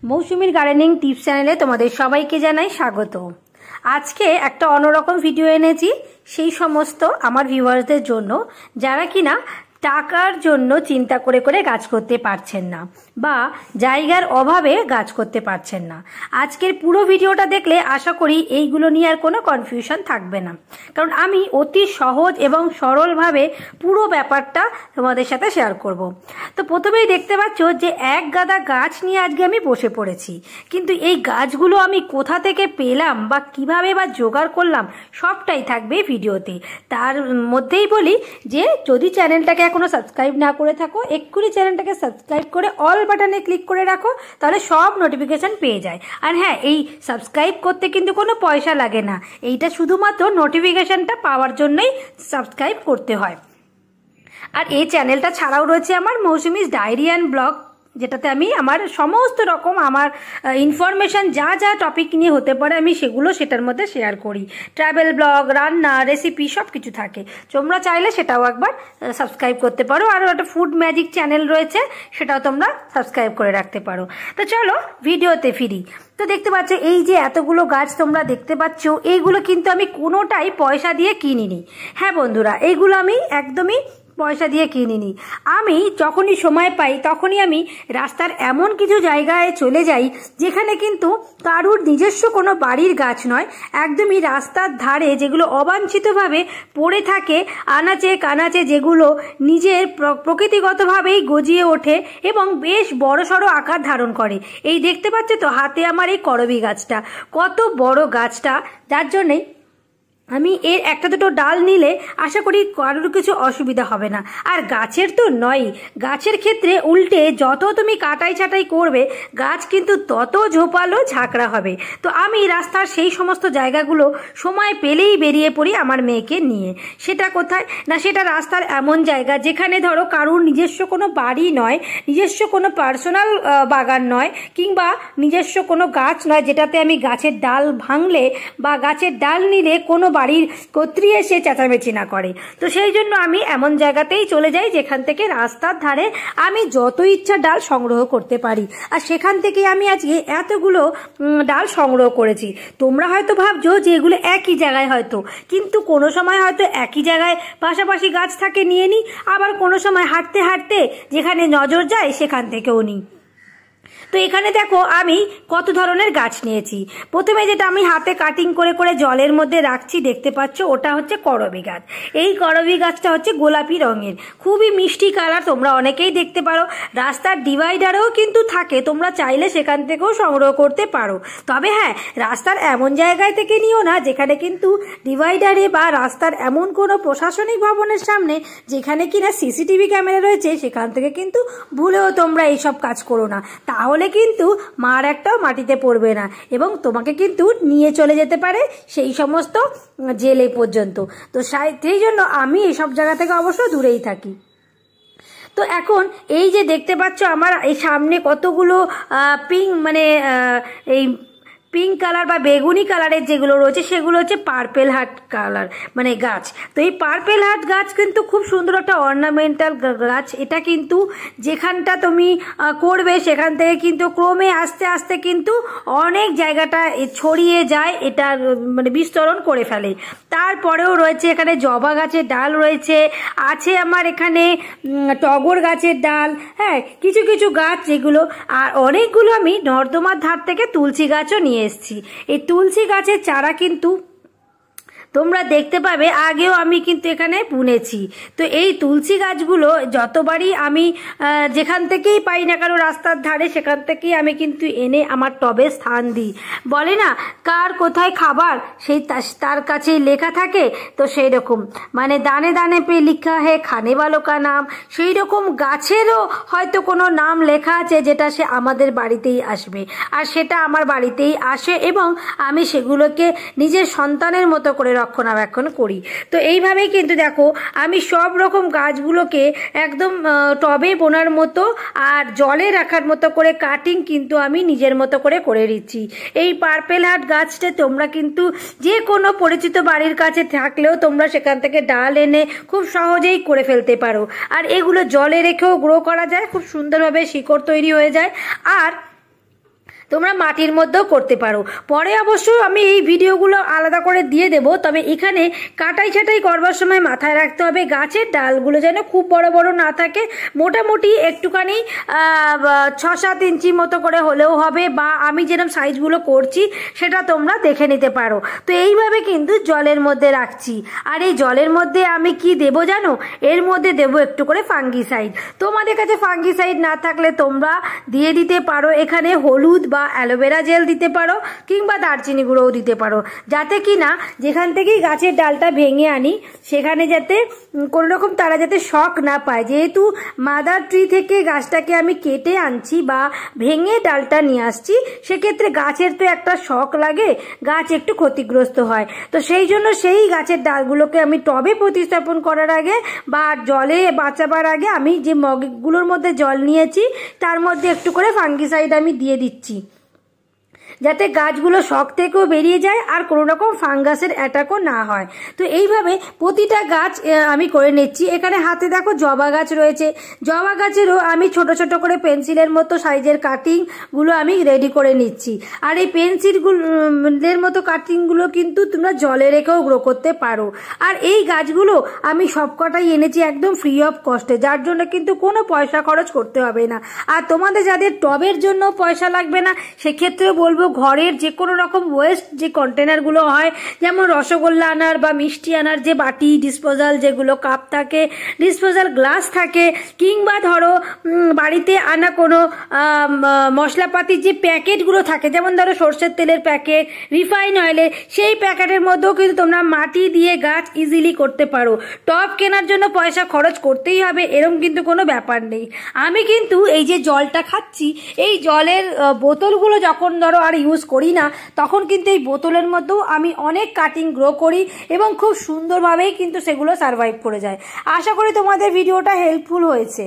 মৌসুমীর gardening tips চ্যানেলে তোমাদের সবাইকে জানাই স্বাগত। আজকে একটা অন্যরকম ভিডিও এনেছি সেই সমস্ত আমার ভিউয়ার্সদের জন্য যারা কিনা টাকার জন্য চিন্তা করে করে গাছ করতে পারছেন না বা জায়গার অভাবে গাছ করতে পারছেন না। আজকের পুরো ভিডিওটা দেখলে আশা করি এইগুলো নিয়ে আর কোনো কনফিউশন থাকবে না, কারণ আমি অতি সহজ এবং সরলভাবে পুরো ব্যাপারটা তোমাদের সাথে শেয়ার করব। তো প্রথমেই দেখতে পাচ্ছ যে এক গাদা গাছ নিয়ে আজকে আমি বসে পড়েছি, কিন্তু এই গাছগুলো আমি কোথা থেকে পেলাম বা কিভাবে বা জোগাড় করলাম সবটাই থাকবে ভিডিওতে। তার মধ্যেই বলি যে যদি চ্যানেলটাকে এখনো সাবস্ক্রাইব না করে থাকো, এক্ষুনি চ্যানেলটাকে সাবস্ক্রাইব করে অল বাটনে ক্লিক করে রাখো, তাহলে সব নোটিফিকেশন পেয়ে যায়। আর হ্যাঁ, এই সাবস্ক্রাইব করতে কিন্তু কোনো পয়সা লাগে না, এইটা শুধুমাত্র নোটিফিকেশনটা পাওয়ার জন্যই সাবস্ক্রাইব করতে হয়। আর এই চ্যানেলটা ছাড়াও রয়েছে আমার মৌসুমিজ ডায়েরি অ্যান্ড ব্লগ, যেটাতে আমি আমার সমস্ত রকম আমার ইনফরমেশান যা যা টপিক নিয়ে হতে পারে আমি সেটার মধ্যে শেয়ার করি। ট্রাভেল ব্লগ, রান্না, রেসিপি সব কিছু থাকে। তোমরা চাইলে সেটাও একবার সাবস্ক্রাইব করতে পারো। আরও একটা ফুড ম্যাজিক চ্যানেল রয়েছে, সেটাও তোমরা সাবস্ক্রাইব করে রাখতে পারো। তো চলো ভিডিওতে ফিরি। তো দেখতে পাচ্ছ এই যে এতগুলো গাছ তোমরা দেখতে পাচ্ছ, এইগুলো কিন্তু আমি কোনোটাই পয়সা দিয়ে কিনিনি। হ্যাঁ বন্ধুরা, এইগুলো আমি একদমই পয়সা দিয়ে কিনিনি। আমি যখনই সময় পাই তখনই আমি রাস্তার এমন কিছু জায়গায় চলে যাই যেখানে কিন্তু কারুর নিজস্ব কোনো বাড়ির গাছ নয়, একদমই রাস্তার ধারে যেগুলো অবাঞ্ছিতভাবে পড়ে থাকে আনাচে কানাচে, যেগুলো নিজের প্রকৃতিগতভাবেই গজিয়ে ওঠে এবং বেশ বড়সড় আকার ধারণ করে। এই দেখতে পাচ্ছ তো হাতে আমার এই করবী গাছটা, কত বড় গাছটা, যার জন্যেই আমি এর একটা দুটো ডাল নিলে আশা করি কারোর কিছু অসুবিধা হবে না। আর গাছের তো নয়, গাছের ক্ষেত্রে উল্টে যত তুমি কাটাই ছাটাই করবে গাছ কিন্তু তত ঝোপালো ঝাঁকড়া হবে। তো আমি রাস্তার সেই সমস্ত জায়গাগুলো সময় পেলেই বেরিয়ে পড়ি আমার মেয়েকে নিয়ে। সেটা কোথায় না, সেটা রাস্তার এমন জায়গা যেখানে ধরো কারুর নিজস্ব কোনো বাড়ি নয়, নিজস্ব কোনো পার্সোনাল বাগান নয়, কিংবা নিজস্ব কোনো গাছ নয় যেটাতে আমি গাছের ডাল ভাঙলে বা গাছের ডাল নিলে কোনো বাড়ির কর্ত্রী এসে চেঁচামেচি না করে। তো সেই জন্য আমি এমন জায়গাতেই চলে যাই যেখান থেকে রাস্তার ধারে আমি যত ইচ্ছা ডাল সংগ্রহ করতে পারি। আর সেখান থেকে আমি আজকে এতগুলো ডাল সংগ্রহ করেছি। তোমরা হয়তো ভাবছো যে এগুলো একই জায়গায়, হয়তো কিন্তু কোনো সময় হয়তো একই জায়গায় পাশাপাশি গাছ থাকে নিয়ে নিই, আবার কোনো সময় হাঁটতে হাঁটতে যেখানে নজর যায় সেখান থেকেও নিই। তো এখানে দেখো আমি কত ধরনের গাছ নিয়েছি। প্রথমে যেটা আমি হাতে কাটিং করে করে জলের মধ্যে রাখছি দেখতে পাচ্ছ, ওটা হচ্ছে করবী গাছ। এই করবী গাছটা হচ্ছে গোলাপি রঙের, খুবই মিষ্টি কালার। তোমরা অনেকেই দেখতে পারো রাস্তার ডিভাইডারেও কিন্তু থাকে, তোমরা চাইলে সেখান থেকেও সংগ্রহ করতে পারো। তবে হ্যাঁ, রাস্তার এমন জায়গায় থেকে নিও না যেখানে কিন্তু ডিভাইডারে বা রাস্তার এমন কোনো প্রশাসনিক ভবনের সামনে যেখানে কিনা সিসিটিভি ক্যামেরা রয়েছে, সেখান থেকে কিন্তু ভুলেও তোমরা এইসব কাজ করো না, তাহলে কিন্তু মার একটাও মাটিতে পড়বে না এবং তোমাকে কিন্তু নিয়ে চলে যেতে পারে সেই সমস্ত জেলে পর্যন্ত। তো সেই জন্য আমি এইসব জায়গা থেকে অবশ্য দূরেই থাকি। তো এখন এই যে দেখতে পাচ্ছ আমার এই সামনে কতগুলো এই পিঙ্ক কালার বা বেগুনি কালারের যেগুলো রয়েছে সেগুলো হচ্ছে পার্পেল হার্ট কালার গাছ। তো এই পার্পেল হার্ট গাছ কিন্তু খুব সুন্দর একটা অর্নামেন্টাল গাছ। এটা কিন্তু যেখানটা তুমি করবে সেখান থেকে কিন্তু ক্রমে আস্তে আস্তে কিন্তু অনেক জায়গাটা ছড়িয়ে যায়, এটা বিস্তরণ করে ফেলে। তারপরেও রয়েছে এখানে জবা গাছের ডাল রয়েছে, আছে আমার এখানে টগর গাছের ডাল, হ্যাঁ কিছু কিছু গাছ যেগুলো, আর অনেকগুলো আমি নর্দমার ধার থেকে তুলসী গাছও নিয়ে এসছি। এই তুলসী গাছের চারা কিন্তু তোমরা দেখতে পাবে আগেও আমি কিন্তু এখানে বুনেছি। তো এই তুলসী গাছগুলো যতবারই আমি যেখান থেকেই পাই না কারো রাস্তার ধারে, সেখান থেকেই আমি কিন্তু এনে আমার টবে স্থান দিই। বলে না কার কোথায় খাবার সেই তার কাছেই লেখা থাকে, তো সেই রকম দানে দানে পে লিখা হে খানে বালো কা নাম, সেই রকম গাছেরও হয়তো কোনো নাম লেখা আছে যেটা সে আমাদের বাড়িতেই আসবে, আর সেটা আমার বাড়িতেই আসে এবং আমি সেগুলোকে নিজের সন্তানের মতো করে রক্ষণাবেক্ষণ করি। তো এইভাবেই কিন্তু দেখো আমি সব রকম গাছগুলোকে একদম টবে বোনার মতো আর জলে রাখার মতো করে কাটিং কিন্তু আমি নিজের মতো করে করে দিচ্ছি। এই পার্পেল হার্ট গাছটা তোমরা কিন্তু যে কোনো পরিচিত বাড়ির কাছে থাকলেও তোমরা সেখান থেকে ডাল এনে খুব সহজেই করে ফেলতে পারো। আর এগুলো জলে রেখেও গ্রো করা যায়, খুব সুন্দরভাবে শিকড় তৈরি হয়ে যায়। আর তোমরা মাটির মধ্যেও করতে পারো। পরে অবশ্য আমি এই ভিডিওগুলো আলাদা করে দিয়ে দেব। তবে এখানে কাটাই ছাটাই করবার সময় মাথায় রাখতে হবে গাছের ডালগুলো যেন খুব বড় বড় না থাকে, মোটামুটি একটুখানি 6-7 ইঞ্চি মতো করে হলেও হবে, বা আমি যেরকম সাইজগুলো করছি সেটা তোমরা দেখে নিতে পারো। তো এইভাবে কিন্তু জলের মধ্যে রাখছি। আর এই জলের মধ্যে আমি কি দেব জানো? এর মধ্যে দেব একটু করে ফাঙ্গিসাইড। তোমাদের কাছে ফাঙ্গিসাইড না থাকলে তোমরা দিয়ে দিতে পারো এখানে হলুদ বা অ্যালোভেরা জেল দিতে পারো, কিংবা দারচিনি গুঁড়োও দিতে পারো, যাতে কি না যেখান থেকেই গাছের ডালটা ভেঙে আনি সেখানে যাতে কোনো রকম তারা যাতে শক না পায়। যেহেতু মাদার ট্রি থেকে গাছটাকে আমি কেটে আনছি বা ভেঙে ডালটা নিয়ে আসছি, সেক্ষেত্রে গাছের তো একটা শক লাগে, গাছ একটু ক্ষতিগ্রস্ত হয়। তো সেই জন্য সেই গাছের ডালগুলোকে আমি টবে প্রতিস্থাপন করার আগে বা জলে বাঁচাবার আগে আমি যে মগগুলোর মধ্যে জল নিয়েছি তার মধ্যে একটু করে ফাঙ্গিসাইড আমি দিয়ে দিচ্ছি, যাতে গাছগুলো শক থেকেও বেরিয়ে যায় আর কোনো রকম ফাঙ্গাসের অ্যাটাকও না হয়। তো এইভাবে প্রতিটা গাছ আমি করে নিচ্ছি। এখানে হাতে দেখো জবা গাছ রয়েছে, জবা গাছেরও আমি ছোট ছোট করে পেন্সিলের মতো সাইজের কাটিংগুলো আমি রেডি করে নিচ্ছি। আর এই পেন্সিলের মতো কাটিংগুলো কিন্তু তোমরা জলে রেখেও গ্রো করতে পারো। আর এই গাছগুলো আমি সবকটাই এনেছি একদম ফ্রি অফ কস্টে, যার জন্য কিন্তু কোনো পয়সা খরচ করতে হবে না। আর তোমাদের যাদের টবের জন্য পয়সা লাগবে না, সেক্ষেত্রেও বলবো ঘরের যে কোনো রকম ওয়েস্ট যে কন্টেনারগুলো হয়, যেমন রসগোল্লা আনার বা মিষ্টি আনার যে বাটি ডিসপোজাল, যেগুলো কাপ থাকে, ডিসপোজাল গ্লাস থাকে, কিংবা ধরো বাড়িতে আনা কোনো মশলাপাতির যে প্যাকেটগুলো থাকে, যেমন ধরো সর্ষের তেলের প্যাকেট, রিফাইন অয়েলের, সেই প্যাকেটের মধ্যেও কিন্তু তোমরা মাটি দিয়ে গাছ ইজিলি করতে পারো। টব কেনার জন্য পয়সা খরচ করতেই হবে এরকম কিন্তু কোনো ব্যাপার নেই। আমি কিন্তু এই যে জলটা খাচ্ছি, এই জলের বোতলগুলো যখন ধরো আর ইউজ করি না, তখন কিন্তু এই বোতলের মধ্যেও আমি অনেক কাটিং গ্রো করি এবং খুব সুন্দরভাবেই কিন্তু সেগুলো সারভাইভ করে যায়। আশা করি তোমাদের ভিডিওটা হেল্পফুল হয়েছে।